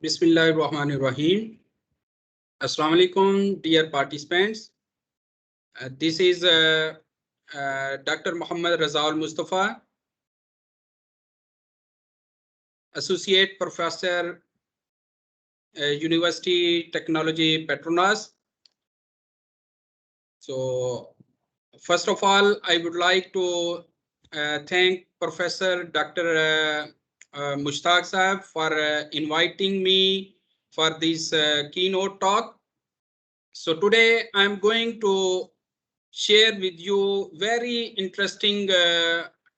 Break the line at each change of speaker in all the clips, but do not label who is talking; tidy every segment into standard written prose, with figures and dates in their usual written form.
Bismillahirrahmanirrahim. Assalamu alaikum, dear participants. This is Dr. Muhammad Raza Mustafa, Associate Professor, University Technology Petronas. So, first of all, I would like to thank Professor Dr. Mushtaq Sahab for inviting me for this keynote talk. So today I'm going to share with you very interesting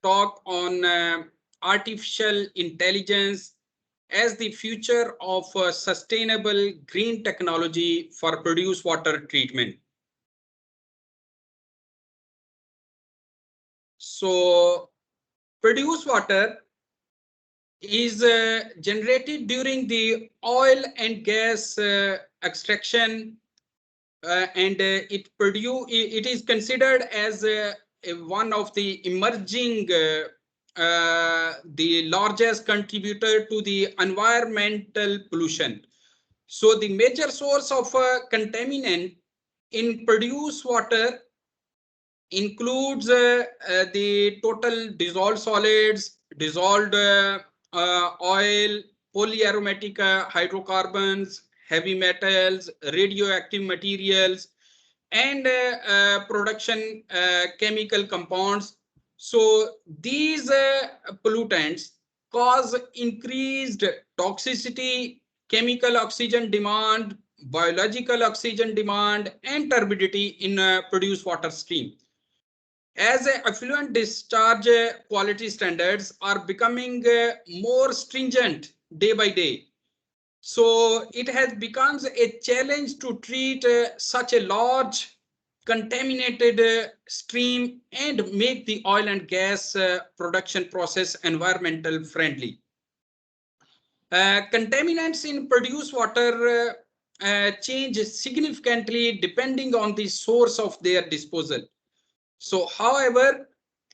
talk on artificial intelligence as the future of sustainable green technology for produced water treatment. So produced water is generated during the oil and gas extraction and it is considered as one of the emerging the largest contributor to the environmental pollution. So the major source of contaminant in produced water includes the total dissolved solids, dissolved oil, polyaromatic hydrocarbons, heavy metals, radioactive materials, and production chemical compounds. So these pollutants cause increased toxicity, chemical oxygen demand, biological oxygen demand, and turbidity in produced water stream. As effluent discharge quality standards are becoming more stringent day by day, so it has become a challenge to treat such a large contaminated stream and make the oil and gas production process environmental friendly. Contaminants in produced water change significantly depending on the source of their disposal. So, however,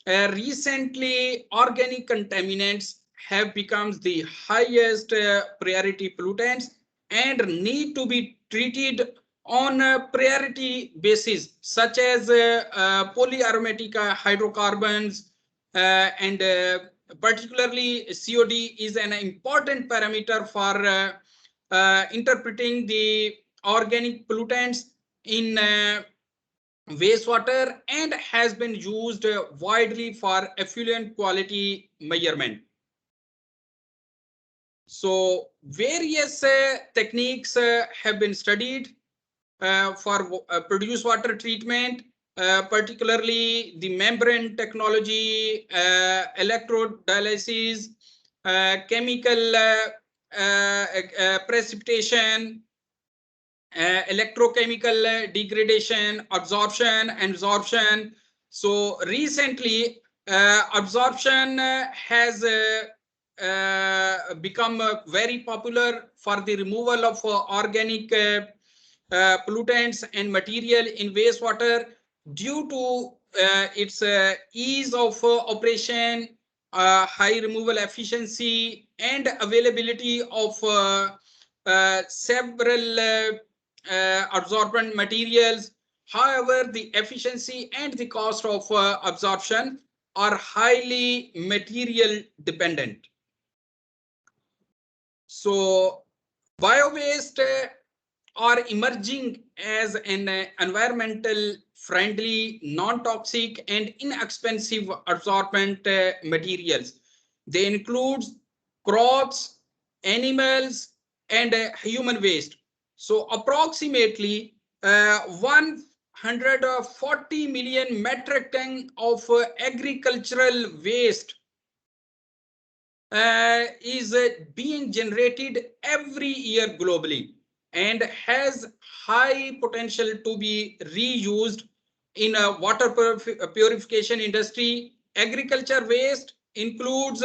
recently organic contaminants have become the highest priority pollutants and need to be treated on a priority basis, such as polyaromatic hydrocarbons and particularly COD is an important parameter for interpreting the organic pollutants in wastewater and has been used widely for effluent quality measurement. So various techniques have been studied for produced water treatment, particularly the membrane technology, electrodialysis, chemical precipitation, electrochemical degradation, absorption, and absorption. So recently, absorption has become very popular for the removal of organic pollutants and material in wastewater due to its ease of operation, high removal efficiency, and availability of several absorbent materials. However, the efficiency and the cost of absorption are highly material dependent. So bio-waste are emerging as an environmental friendly, non-toxic and inexpensive absorbent materials. They include crops, animals, and human waste. So approximately 140 million metric ton of agricultural waste is being generated every year globally and has high potential to be reused in a water purification industry. Agriculture waste includes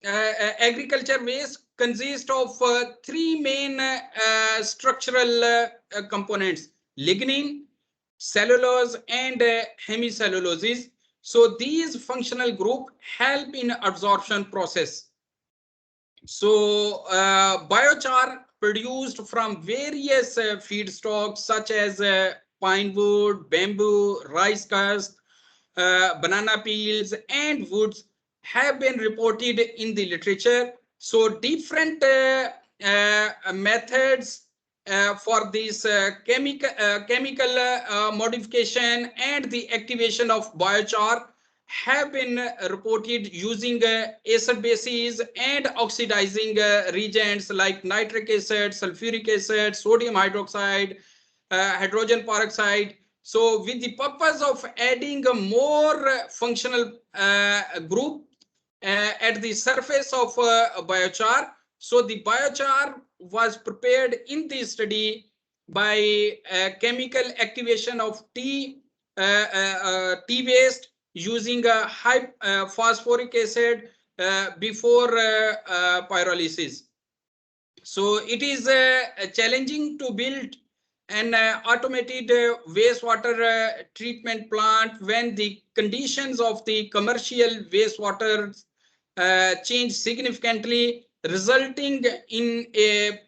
agriculture waste consists of three main structural components: lignin, cellulose, and hemicelluloses. So these functional group help in absorption process. So biochar produced from various feedstocks such as pine wood, bamboo, rice husk, banana peels, and woods have been reported in the literature. So different methods for this chemical modification and the activation of biochar have been reported using acid bases and oxidizing reagents like nitric acid, sulfuric acid, sodium hydroxide, hydrogen peroxide. So with the purpose of adding a more functional group at the surface of biochar. So the biochar was prepared in this study by chemical activation of tea waste using a high phosphoric acid before pyrolysis. So it is challenging to build an automated wastewater treatment plant when the conditions of the commercial wastewater change significantly, resulting in a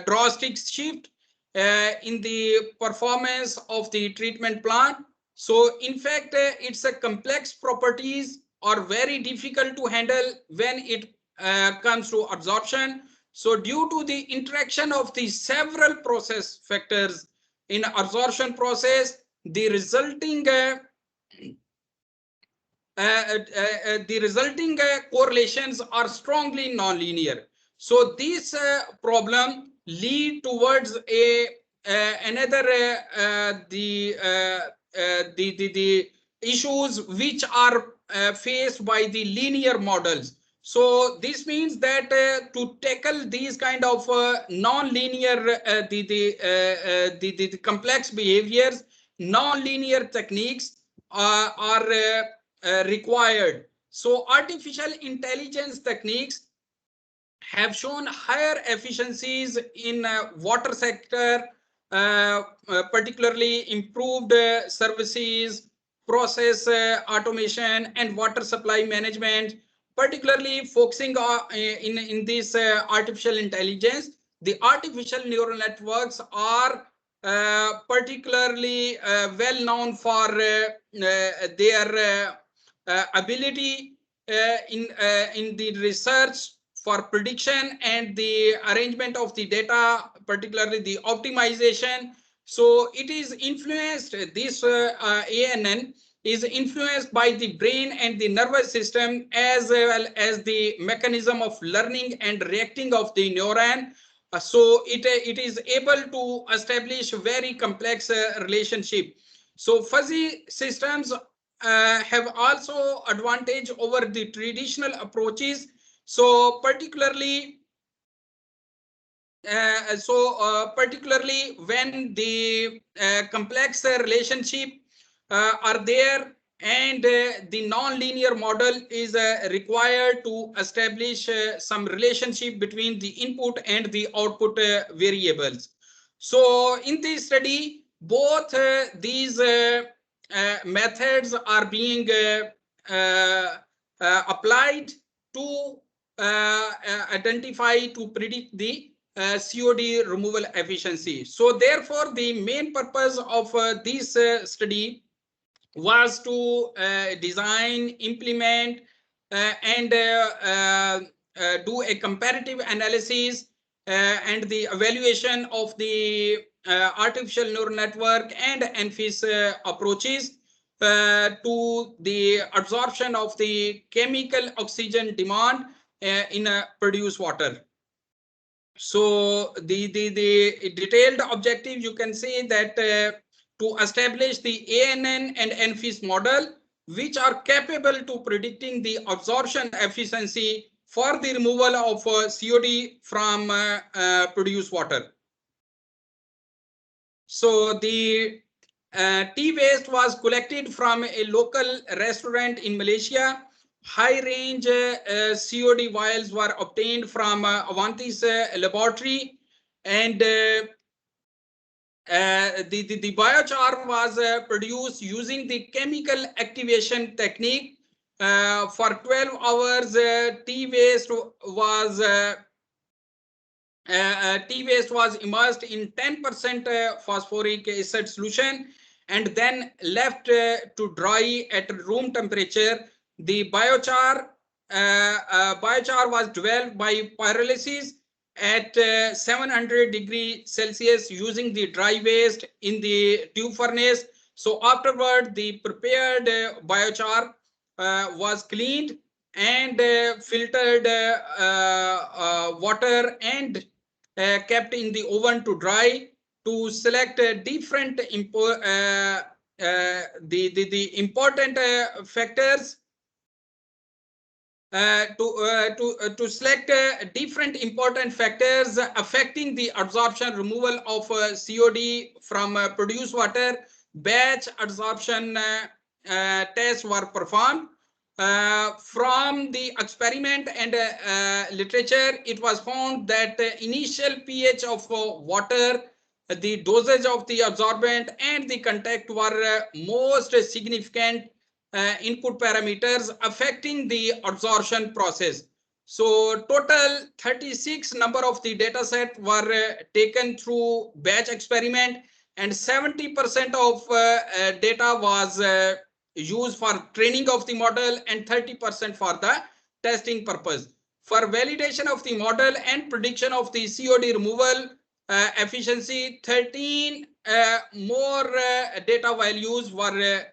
drastic shift in the performance of the treatment plant. So in fact, its complex properties are very difficult to handle when it comes to absorption. So due to the interaction of the several process factors in absorption process, the resulting correlations are strongly nonlinear. So this problem lead towards a another the issues which are faced by the linear models. So this means that to tackle these kind of non-linear the complex behaviors, non-linear techniques are required. So artificial intelligence techniques have shown higher efficiencies in water sector, particularly improved services, process automation, and water supply management. Particularly focusing in this artificial intelligence, the artificial neural networks are particularly well known for their ability in the research for prediction and the arrangement of the data, particularly the optimization. So it is influenced, this ANN is influenced by the brain and the nervous system, as well as the mechanism of learning and reacting of the neuron. So it is able to establish very complex relationship. So fuzzy systems have also advantage over the traditional approaches. So particularly when the complex relationship are there, and the non-linear model is required to establish some relationship between the input and the output variables. So in this study, both these methods are being applied to identify to predict the COD removal efficiency. So therefore, the main purpose of this study was to design, implement, and do a comparative analysis and the evaluation of the artificial neural network and NFIS approaches to the absorption of the chemical oxygen demand in produced water. So the detailed objective, you can say that to establish the ANN and NFIS model, which are capable to predicting the absorption efficiency for the removal of COD from produced water. So the tea waste was collected from a local restaurant in Malaysia. High range COD vials were obtained from Avanti's laboratory, and the biochar was produced using the chemical activation technique For 12 hours, T-waste was immersed in 10% phosphoric acid solution and then left to dry at room temperature. The biochar was developed by pyrolysis at 700 degrees Celsius using the dry waste in the tube furnace. So afterward, the prepared biochar was cleaned and filtered water and kept in the oven to dry to select different the important factors to select different important factors affecting the absorption removal of COD from produced water. Batch absorption tests were performed. From the experiment and literature, it was found that the initial pH of water, the dosage of the absorbent, and the contact were most significant input parameters affecting the absorption process. So total 36 number of the data set were taken through batch experiment, and 70% of data was used for training of the model and 30% for the testing purpose. For validation of the model and prediction of the COD removal efficiency, 13 more data values were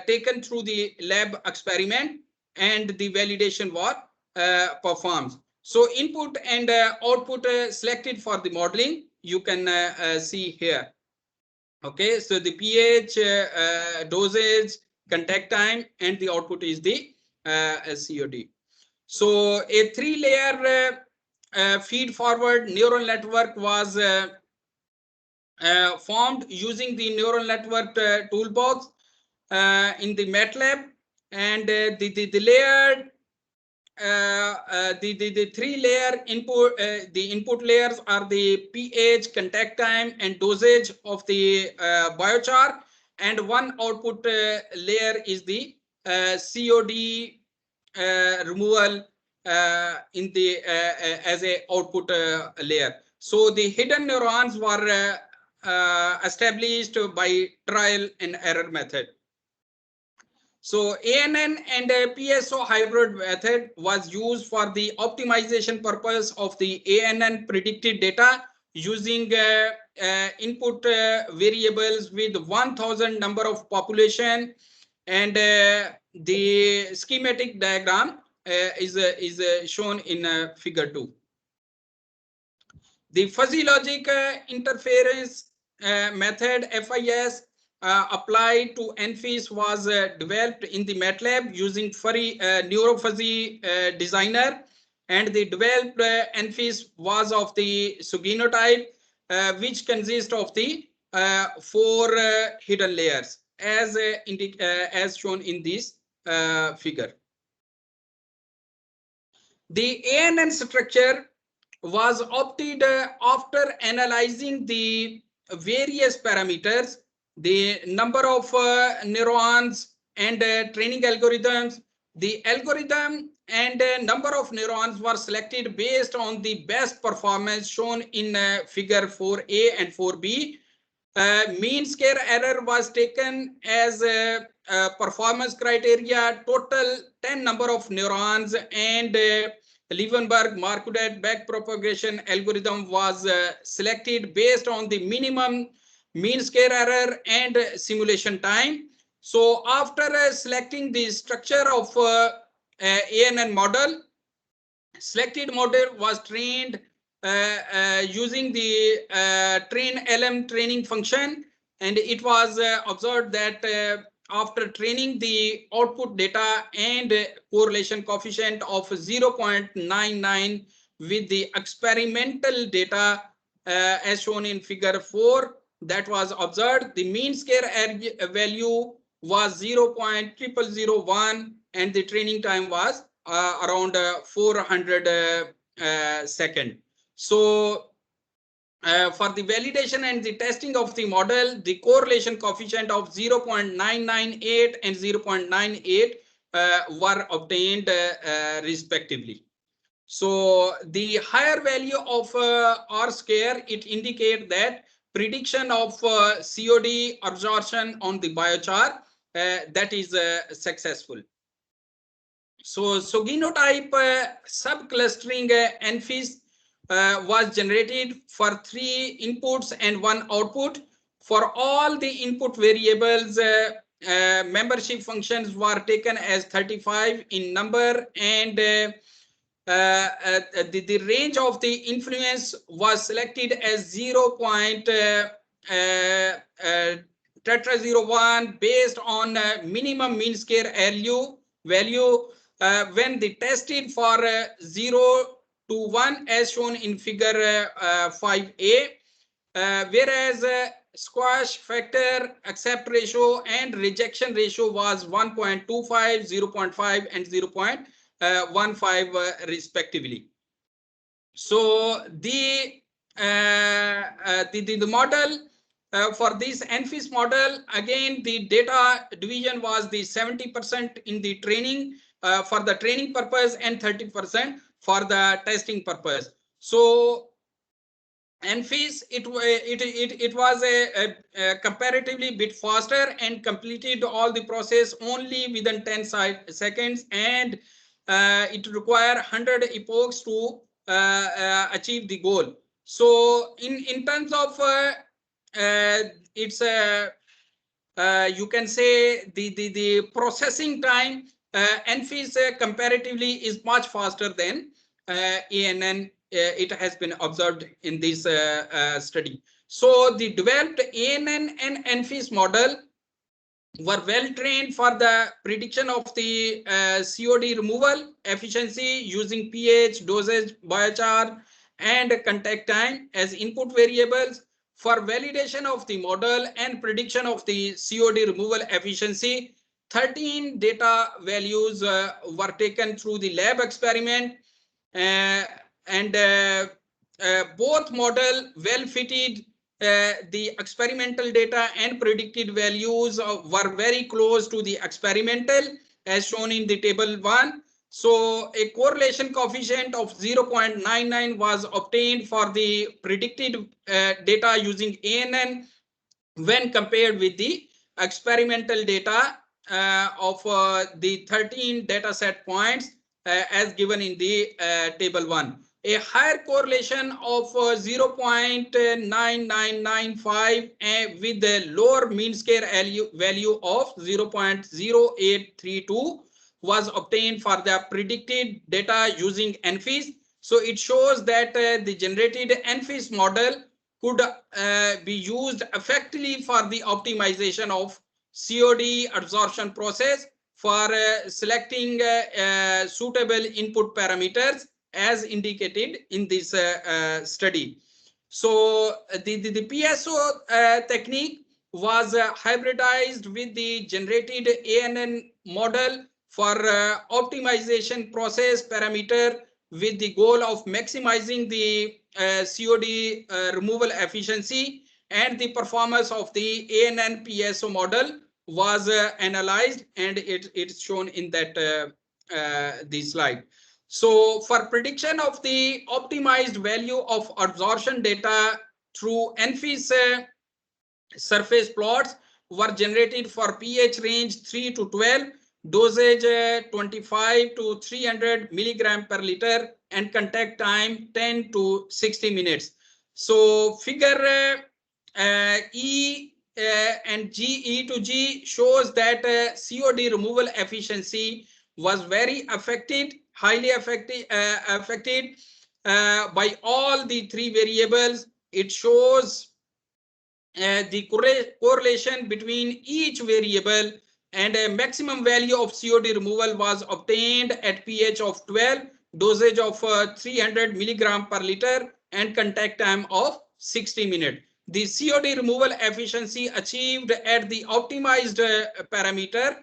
taken through the lab experiment and the validation was performed. So input and output selected for the modeling, you can see here. Okay, so the pH, dosage, contact time, and the output is the COD. So a 3-layer feed forward neural network was formed using the neural network toolbox in the MATLAB, and the layered the 3-layer input, the input layers are the pH, contact time, and dosage of the biochar, and one output layer is the COD removal in the as a output layer. So the hidden neurons were established by trial and error method. So ANN and PSO hybrid method was used for the optimization purpose of the ANN predicted data using input variables with 1000 number of population, and the schematic diagram is shown in figure 2. The fuzzy logic interference method FIS applied to NFIS was developed in the MATLAB using neurofuzzy designer, and the developed NFIS was of the Sugino type, which consists of the 4 hidden layers as shown in this figure. The ANN structure was opted after analyzing the various parameters, the number of neurons and training algorithms. The algorithm and number of neurons were selected based on the best performance shown in figure 4A and 4B. Mean square error was taken as performance criteria. Total 10 number of neurons and Liebenberg-Marquardt backpropagation algorithm was selected based on the minimum mean square error and simulation time. So after selecting the structure of ANN model, selected model was trained using the train LM training function, and it was observed that after training the output data and correlation coefficient of 0.99 with the experimental data as shown in figure 4 that was observed, the mean square value was 0.0001 and the training time was around 400 seconds. So for the validation and the testing of the model, the correlation coefficient of 0.998 and 0.98 were obtained respectively. So the higher value of R square, it indicates that prediction of COD absorption on the biochar that is successful. So genotype subclustering NFIS was generated for 3 inputs and 1 output. For all the input variables, membership functions were taken as 35 in number, and the range of the influence was selected as 0. Tetra 01 based on minimum mean square value when they tested for 0 to 1 as shown in figure 5a, whereas squash factor, accept ratio and rejection ratio was 1.25, 0.5 and 0.15 respectively. So the model for this NFIS model, again the data division was the 70% in the training for the training purpose and 30% for the testing purpose. So NFIS, it was a comparatively bit faster and completed all the process only within 10 seconds, and it required 100 epochs to achieve the goal. So in terms of it's you can say the processing time, NFIS comparatively is much faster than ANN. It has been observed in this study. So the developed ANN and NFIS model were well trained for the prediction of the COD removal efficiency using pH, dosage, biochar, and contact time as input variables. For validation of the model and prediction of the COD removal efficiency, 13 data values were taken through the lab experiment, and both model well fitted. The experimental data and predicted values were very close to the experimental as shown in the table 1. So a correlation coefficient of 0.99 was obtained for the predicted data using ANN when compared with the experimental data of the 13 data set points as given in the table 1. A higher correlation of 0.9995 with the lower mean square value of 0.0832 was obtained for the predicted data using NFIS. So it shows that the generated NFIS model could be used effectively for the optimization of COD absorption process for selecting suitable input parameters as indicated in this study. So the PSO technique was hybridized with the generated ANN model for optimization process parameter with the goal of maximizing the COD removal efficiency, and the performance of the ANN PSO model was analyzed, and it's shown in that the slide. So for prediction of the optimized value of absorption data through NFIS surface plots were generated for pH range 3 to 12, dosage 25 to 300 milligram per liter, and contact time 10 to 60 minutes. So figure E and GE to G shows that COD removal efficiency was very affected, highly affected by all the 3 variables. It shows the correlation between each variable, and a maximum value of COD removal was obtained at pH of 12, dosage of 300 milligram per liter, and contact time of 60 minutes. The COD removal efficiency achieved at the optimized parameter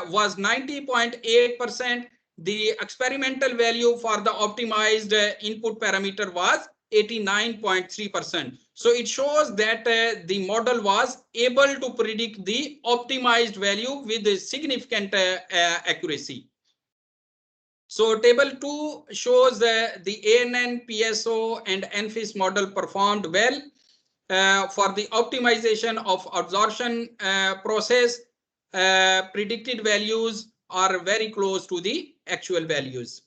was 90.8%. The experimental value for the optimized input parameter was 89.3%. So it shows that the model was able to predict the optimized value with a significant accuracy. So table 2 shows the ANN, PSO, and NFIS model performed well for the optimization of absorption process. Predicted values are very close to the actual values.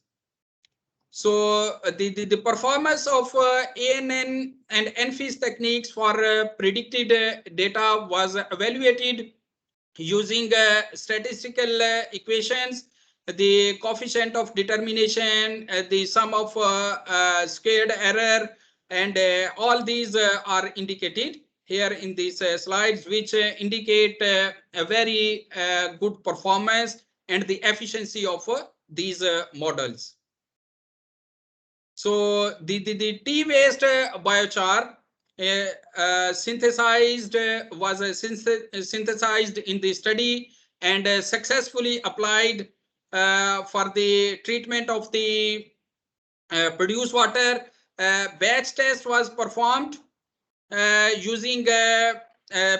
So the performance of ANN and NFIS techniques for predicted data was evaluated using statistical equations, the coefficient of determination, the sum of squared error, and all these are indicated here in these slides, which indicate a very good performance and the efficiency of these models. So the T-based biochar synthesized was synthesized in the study and successfully applied for the treatment of the produced water. Batch test was performed using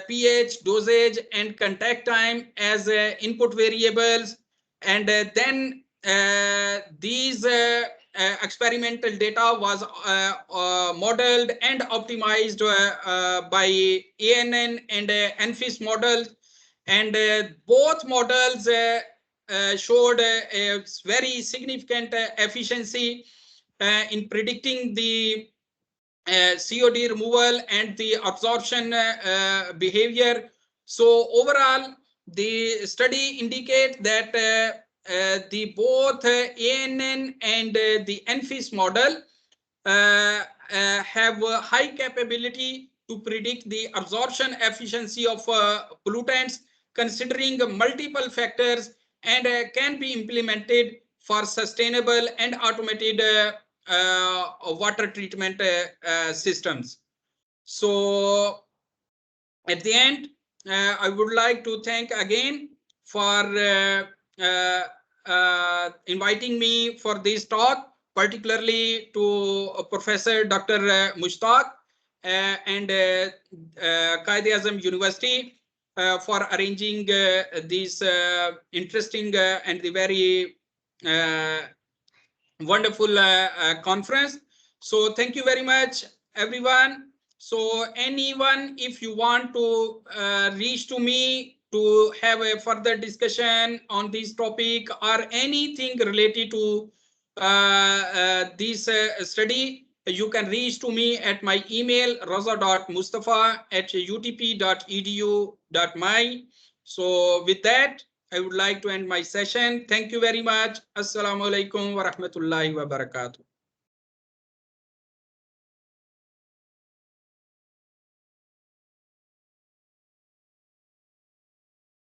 pH, dosage, and contact time as input variables, and then these experimental data was modeled and optimized by ANN and NFIS models, and both models showed a very significant efficiency in predicting the COD removal and the absorption behavior. So overall, the study indicates that the both ANN and the NFIS model have a high capability to predict the absorption efficiency of pollutants, considering multiple factors, and can be implemented for sustainable and automated water treatment systems. So at the end, I would like to thank again for inviting me for this talk, particularly to Professor Dr. Mushtaq and Quaid-e-Azam University for arranging this interesting and the very wonderful conference. So thank you very much, everyone. So anyone, if you want to reach to me to have a further discussion on this topic or anything related to this study, you can reach to me at my email raza.mustafa@utp.edu.my. So with that, I would like to end my session. Thank you very much. Assalamu alaikum wa rahmatullahi wa barakatuh.